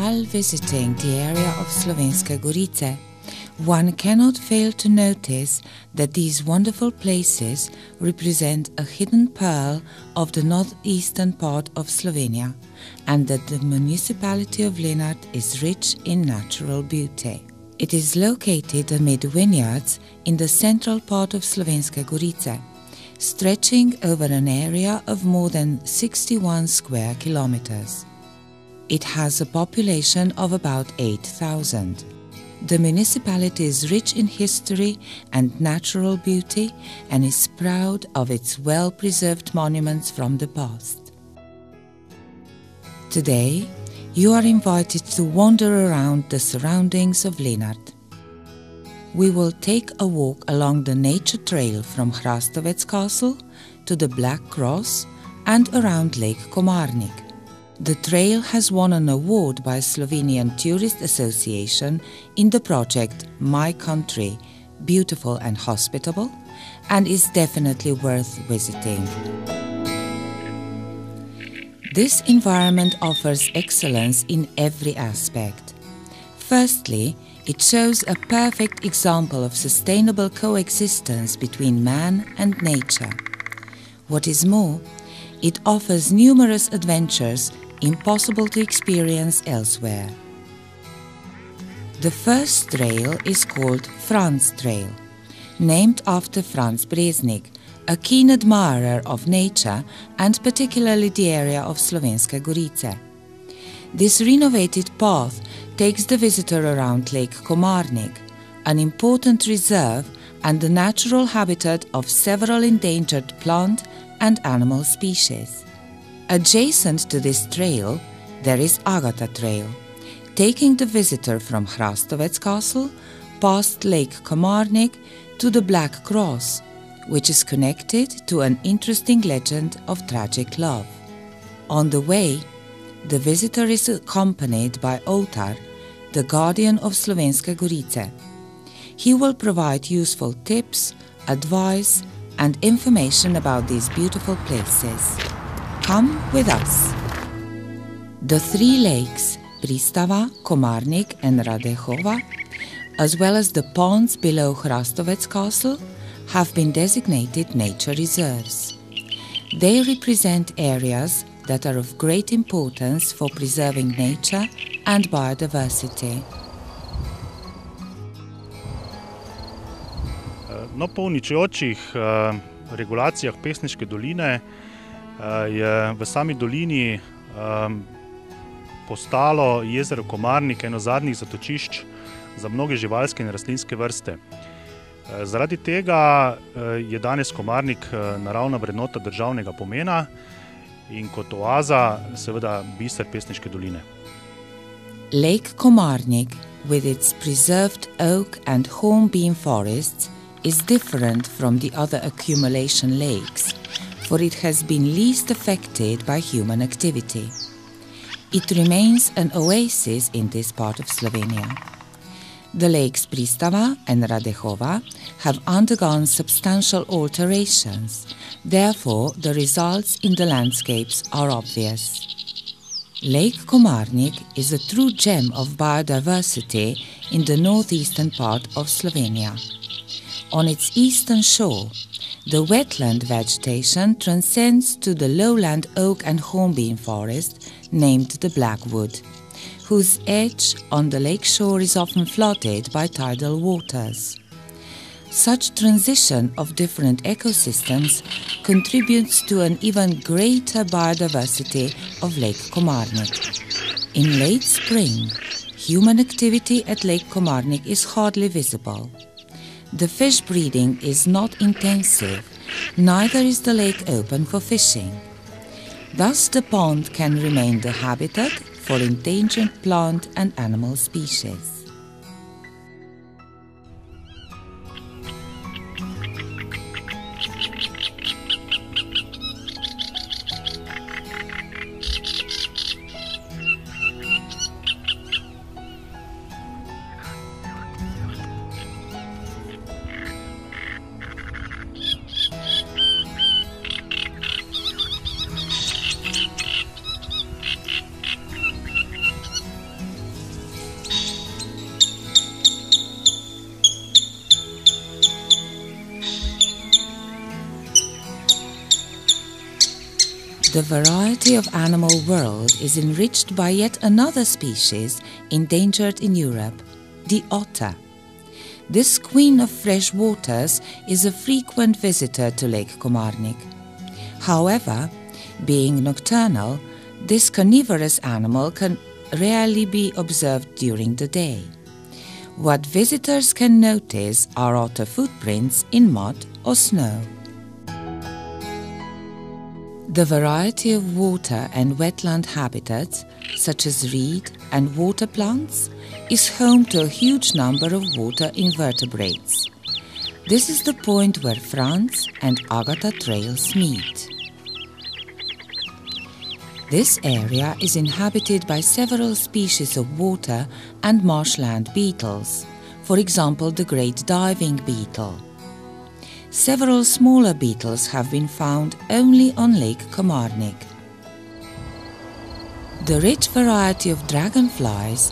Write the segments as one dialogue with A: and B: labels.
A: while visiting the area of Slovenske Gorice, one cannot fail to notice that these wonderful places represent a hidden pearl of the northeastern part of Slovenia, and that the municipality of Lenart is rich in natural beauty. It is located amid vineyards in the central part of Slovenske Gorice, stretching over an area of more than 61 square kilometers. It has a population of about 8,000. The municipality is rich in history and natural beauty and is proud of its well-preserved monuments from the past. Today, you are invited to wander around the surroundings of Lenart. We will take a walk along the nature trail from Hrastovec Castle to the Black Cross and around Lake Komarnik. The trail has won an award by Slovenian Tourist Association in the project My Country, Beautiful and Hospitable, and is definitely worth visiting. This environment offers excellence in every aspect. Firstly, it shows a perfect example of sustainable coexistence between man and nature. What is more, it offers numerous adventures impossible to experience elsewhere. The first trail is called Franz Trail, named after Franz Breznik, a keen admirer of nature and particularly the area of Slovenske Gorice. This renovated path takes the visitor around Lake Komarnik, an important reserve and the natural habitat of several endangered plant and animal species. Adjacent to this trail, there is Agata Trail, taking the visitor from Hrastovec Castle past Lake Komarnik to the Black Cross, which is connected to an interesting legend of tragic love. On the way, the visitor is accompanied by Otar, the guardian of Slovenske Gorice. He will provide useful tips, advice, and information about these beautiful places. Come with us. The three lakes, Pristava, Komarnik and Radehova, as well as the ponds below Hrastovec Castle, have been designated nature reserves. They represent areas that are of great importance for preserving nature and biodiversity.
B: No, po uničujočih regulacijah Pesniške doline je v sami dolini postalo jezero Komarnik eno zadnjih zatočišč za mnoge živalske in rastlinske vrste. Zaradi tega je danes Komarnik naravna vrednota državnega pomena in kot oaza seveda biser Pesniške doline.
A: Lake Komarnik, with its preserved oak and hornbeam forests, is different from the other accumulation lakes, for it has been least affected by human activity. It remains an oasis in this part of Slovenia. The lakes Pristava and Radehova have undergone substantial alterations, therefore the results in the landscapes are obvious. Lake Komarnik is a true gem of biodiversity in the northeastern part of Slovenia. On its eastern shore, the wetland vegetation transcends to the lowland oak and hornbeam forest named the Blackwood, whose edge on the lake shore is often flooded by tidal waters. Such transition of different ecosystems contributes to an even greater biodiversity of Lake Komarnik. In late spring, human activity at Lake Komarnik is hardly visible. The fish breeding is not intensive, neither is the lake open for fishing. Thus the pond can remain the habitat for endangered plant and animal species. the variety of animal world is enriched by yet another species endangered in Europe, the otter. This queen of fresh waters is a frequent visitor to Lake Komarnik. However, being nocturnal, this carnivorous animal can rarely be observed during the day. What visitors can notice are otter footprints in mud or snow. The variety of water and wetland habitats, such as reed and water plants, is home to a huge number of water invertebrates. This is the point where Franz and Agatha trails meet. This area is inhabited by several species of water and marshland beetles, for example the great diving beetle. Several smaller beetles have been found only on Lake Komarnik. The rich variety of dragonflies,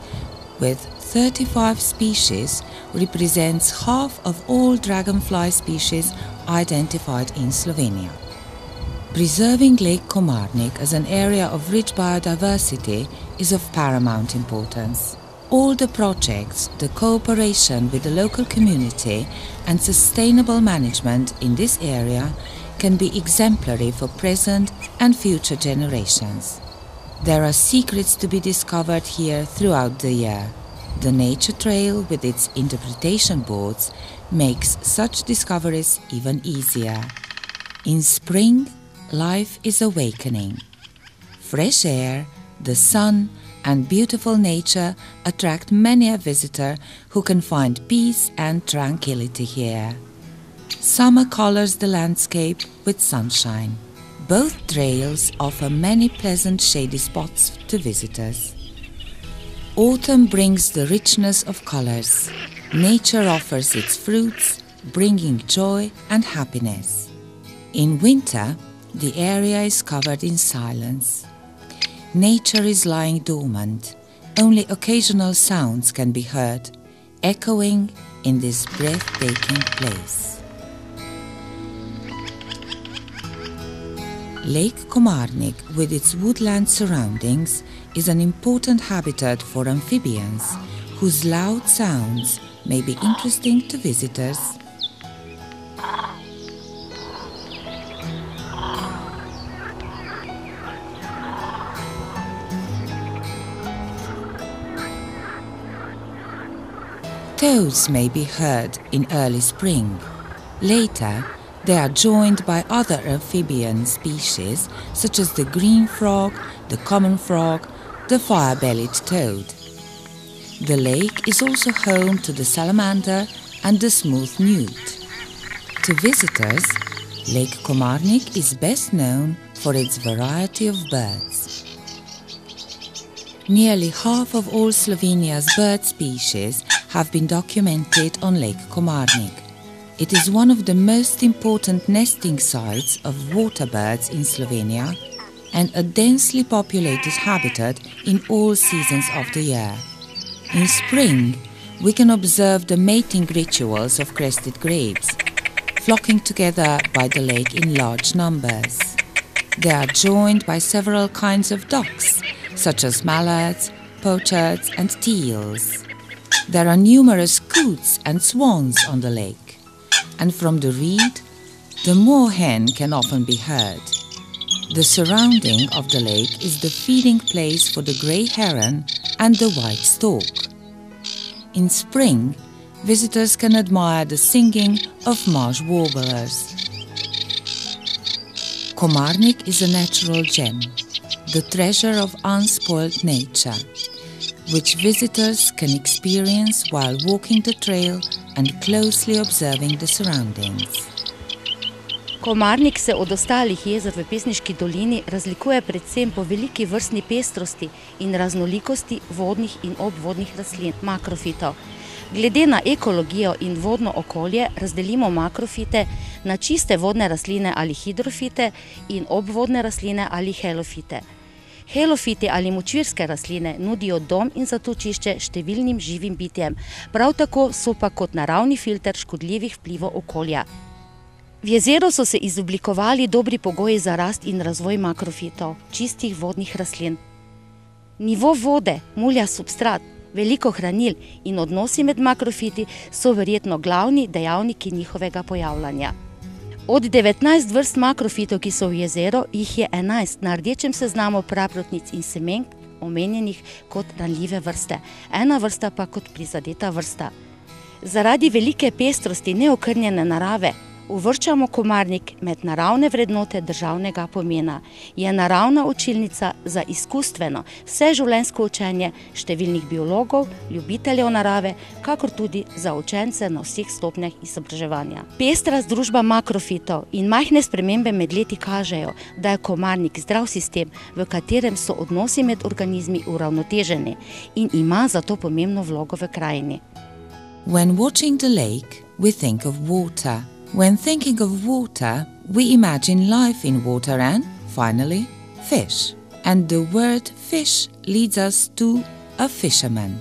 A: with 35 species, represents half of all dragonfly species identified in Slovenia. Preserving Lake Komarnik as an area of rich biodiversity is of paramount importance. All the projects, the cooperation with the local community and sustainable management in this area can be exemplary for present and future generations. There are secrets to be discovered here throughout the year. The nature trail with its interpretation boards makes such discoveries even easier. In spring, life is awakening. Fresh air, the sun, and beautiful nature attract many a visitor who can find peace and tranquility here. Summer colors the landscape with sunshine. Both trails offer many pleasant shady spots to visitors. Autumn brings the richness of colors. Nature offers its fruits, bringing joy and happiness. In winter, the area is covered in silence. Nature is lying dormant. Only occasional sounds can be heard, echoing in this breathtaking place. Lake Komarnik, with its woodland surroundings, is an important habitat for amphibians, whose loud sounds may be interesting to visitors. Toads may be heard in early spring. Later, they are joined by other amphibian species such as the green frog, the common frog, the fire-bellied toad. The lake is also home to the salamander and the smooth newt. To visitors, Lake Komarnik is best known for its variety of birds. Nearly half of all Slovenia's bird species have been documented on Lake Komarnik. It is one of the most important nesting sites of water birds in Slovenia and a densely populated habitat in all seasons of the year. In spring, we can observe the mating rituals of crested grebes, flocking together by the lake in large numbers. They are joined by several kinds of ducks, such as mallards, pochards and teals. There are numerous coots and swans on the lake, and from the reed, the moorhen can often be heard. The surrounding of the lake is the feeding place for the grey heron and the white stork. In spring, visitors can admire the singing of marsh warblers. Komarnik is a natural gem, the treasure of unspoiled nature, which visitors can experience while walking the trail and closely observing the surroundings.
C: Komarnik se od ostalih jezer v Pesniški dolini razlikuje predvsem po veliki vrstni pestrosti in raznolikosti vodnih in obvodnih rastlin, makrofitov. Glede na ekologijo in vodno okolje razdelimo makrofite na čiste vodne rastline ali hidrofite in obvodne rastline ali helofite. Helofiti ali močvirske rastline nudijo dom in zatočišče številnim živim bitjem, prav tako so pa kot naravni filter škodljivih vplivov okolja. V jezeru so se izoblikovali dobri pogoji za rast in razvoj makrofitov, čistih vodnih rastlin. Nivo vode, mulja substrat, veliko hranil in odnosi med makrofiti so verjetno glavni dejavniki njihovega pojavljanja. Od 19 vrst makrofitov, ki so v jezeru, jih je 11 na rdečem seznamu praprotnic in semenk omenjenih kot ranljive vrste, ena vrsta pa kot prizadeta vrsta. Zaradi velike pestrosti neokrnjene narave uvrščamo komarnik med naravne vrednote državnega pomena. Je naravna učilnica za izkustveno vseživljenjsko učenje številnih biologov, ljubiteljev narave, kakor tudi za učence na vseh stopnjah izobraževanja. Pestra združba makrofitov in majhne spremembe med leti kažejo, da je komarnik zdrav sistem, v katerem so odnosi med organizmi uravnoteženi in ima zato pomembno vlogo v krajini.
A: When watching the lake, we think of water. When thinking of water, we imagine life in water and, finally, fish. And the word fish leads us to a fisherman.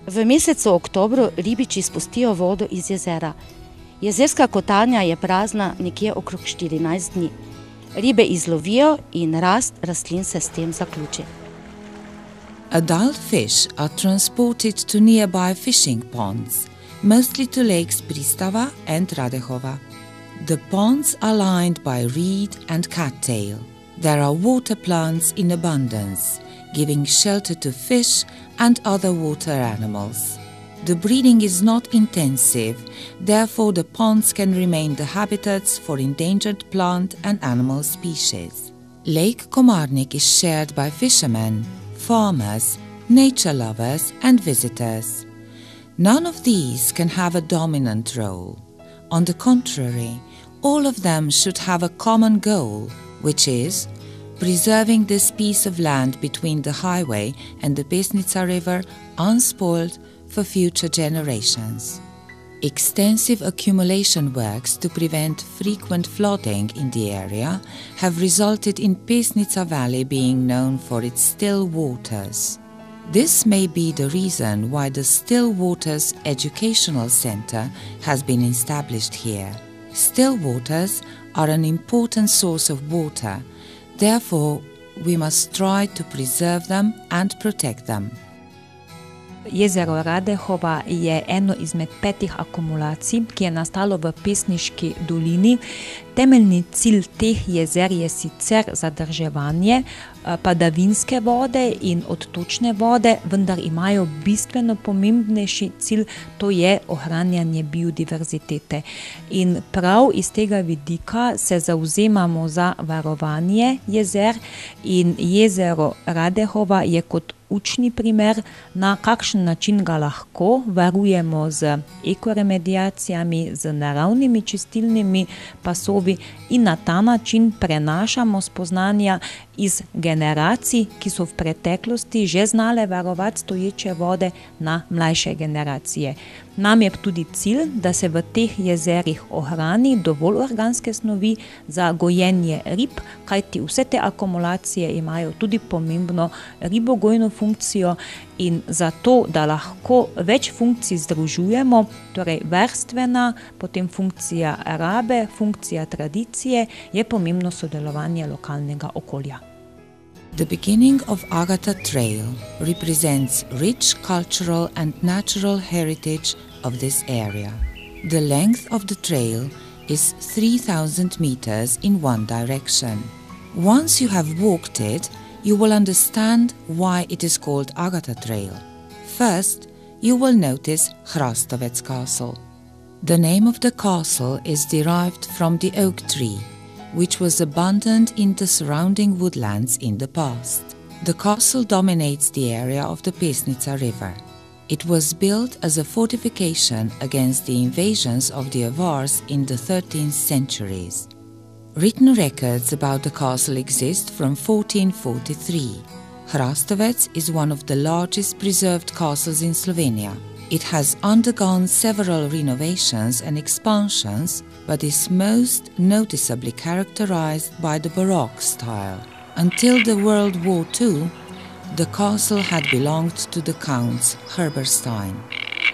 C: V mesecu oktobru ribiči spustijo vodo iz jezera. Jezerska kotanja je prazna nekje okrog 14 dni. Ribe izlovijo in rast rastlin se s tem zaključi.
A: Adult fish are transported to nearby fishing ponds, mostly to lakes Pristava and Radehova. The ponds are lined by reed and cattail. There are water plants in abundance, giving shelter to fish and other water animals. The breeding is not intensive, therefore the ponds can remain the habitats for endangered plant and animal species. Lake Komarnik is shared by fishermen, farmers, nature lovers and visitors. None of these can have a dominant role. On the contrary, all of them should have a common goal, which is preserving this piece of land between the highway and the Pesnica River unspoiled for future generations. Extensive accumulation works to prevent frequent flooding in the area have resulted in Pesnica Valley being known for its still waters. This may be the reason why the Still Waters Educational Center has been established here. Still waters are an important source of water, therefore we must try to preserve them and protect them.
D: Jezero Radehova je eno izmed 5 akumulacij, ki je nastalo v Pesniški dolini. Temeljni cilj teh jezer je sicer zadrževanje padavinske vode in odtočne vode, vendar imajo bistveno pomembnejši cilj, to je ohranjanje biodiverzitete. In prav iz tega vidika se zavzemamo za varovanje jezer in jezero Radehova je kot učni primer, na kakšen način ga lahko varujemo z ekoremediacijami, z naravnimi čistilnimi pasovi in na ta način prenašamo spoznanja iz generacij, ki so v preteklosti že znale varovati stoječe vode na mlajše generacije. Nam je tudi cilj, da se v teh jezerih ohrani dovolj organske snovi za gojenje rib, kajti vse te akumulacije imajo tudi pomembno ribogojno funkcijo in zato, da lahko več funkcij združujemo, torej verstvena, potem funkcija rabe, funkcija tradicije, je pomembno sodelovanje lokalnega okolja.
A: The beginning of Agata Trail represents rich cultural and natural heritage of this area. The length of the trail is 3,000 meters in one direction. Once you have walked it, you will understand why it is called Agata Trail. First, you will notice Hrastovec Castle. The name of the castle is derived from the oak tree, which was abundant in the surrounding woodlands in the past. The castle dominates the area of the Pesnica River. It was built as a fortification against the invasions of the Avars in the 13th centuries. Written records about the castle exist from 1443. Hrastovec is one of the largest preserved castles in Slovenia. It has undergone several renovations and expansions, but is most noticeably characterized by the Baroque style. Until the World War II, the castle had belonged to the Counts Herberstein.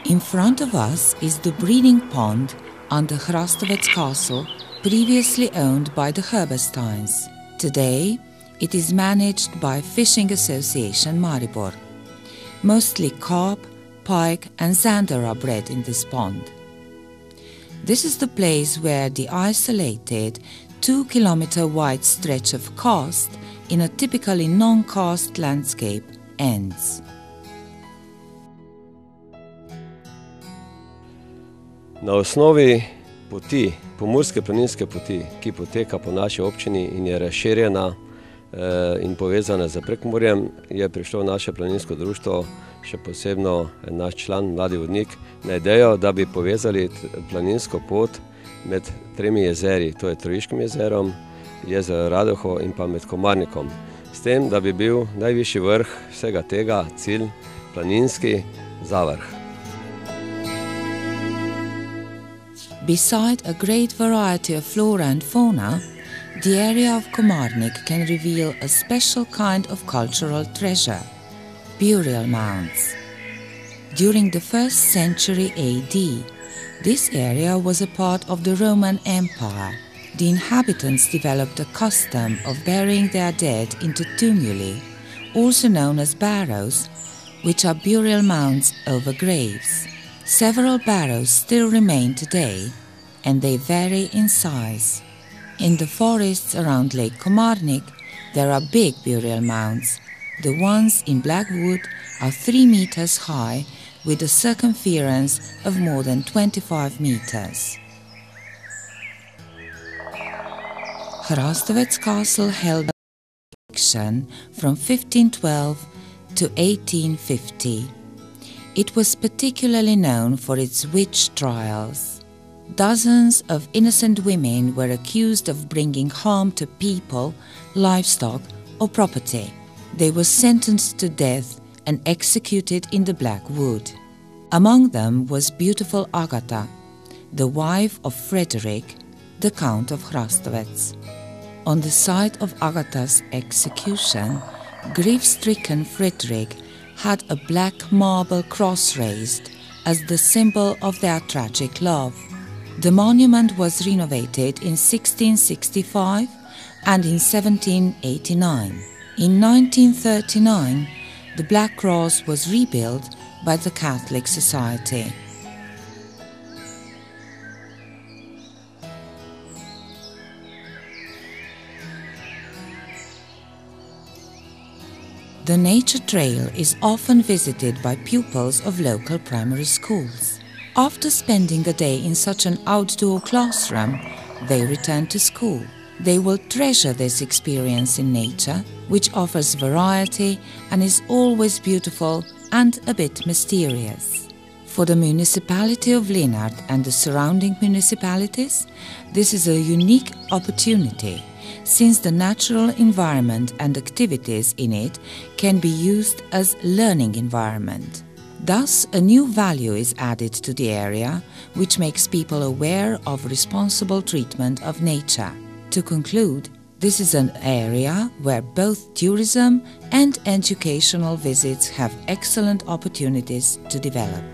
A: In front of us is the breeding pond under Hrastovec Castle, previously owned by the Herbersteins. Today, it is managed by Fishing Association Maribor. Mostly carp, pike and zander are bred in this pond. This is the place where the isolated 2-kilometer wide stretch of karst in a typically non-karst landscape ends.
E: Na osnovi poti, pomurske planinske poti, ki poteka po naši občini in je razširjena in povezana z Prekmurjem, je prišlo naše planinsko društvo, še posebno naš član, mladi vodnik, na idejo, da bi povezali planinsko pot med 3 jezeri, to je Trojiškim jezerom, jezero Radoho in pa med Komarnikom. S tem, da bi bil najvišji vrh vsega tega cilj planinski Zavrh.
A: Beside a great variety of flora and fauna, the area of Komarnik can reveal a special kind of cultural treasure, burial mounds. During the 1st century AD, this area was a part of the Roman Empire. The inhabitants developed a custom of burying their dead into tumuli, also known as barrows, which are burial mounds over graves. Several barrows still remain today, and they vary in size. In the forests around Lake Komarnik, there are big burial mounds. The ones in Blackwood are 3 meters high, with a circumference of more than 25 meters. Hrastovec Castle held action from 1512 to 1850. It was particularly known for its witch trials. Dozens of innocent women were accused of bringing harm to people, livestock or property. They were sentenced to death and executed in the Black Wood. Among them was beautiful Agatha, the wife of Frederick, the Count of Hrastovec. On the site of Agatha's execution, grief-stricken Frederick had a black marble cross raised as the symbol of their tragic love. The monument was renovated in 1665 and in 1789. In 1939, the Black Cross was rebuilt by the Catholic Society. The nature trail is often visited by pupils of local primary schools. After spending a day in such an outdoor classroom, they return to school. They will treasure this experience in nature, which offers variety and is always beautiful and a bit mysterious. For the municipality of Lenart and the surrounding municipalities, this is a unique opportunity, since the natural environment and activities in it can be used as learning environment. Thus, a new value is added to the area, which makes people aware of responsible treatment of nature. To conclude, this is an area where both tourism and educational visits have excellent opportunities to develop.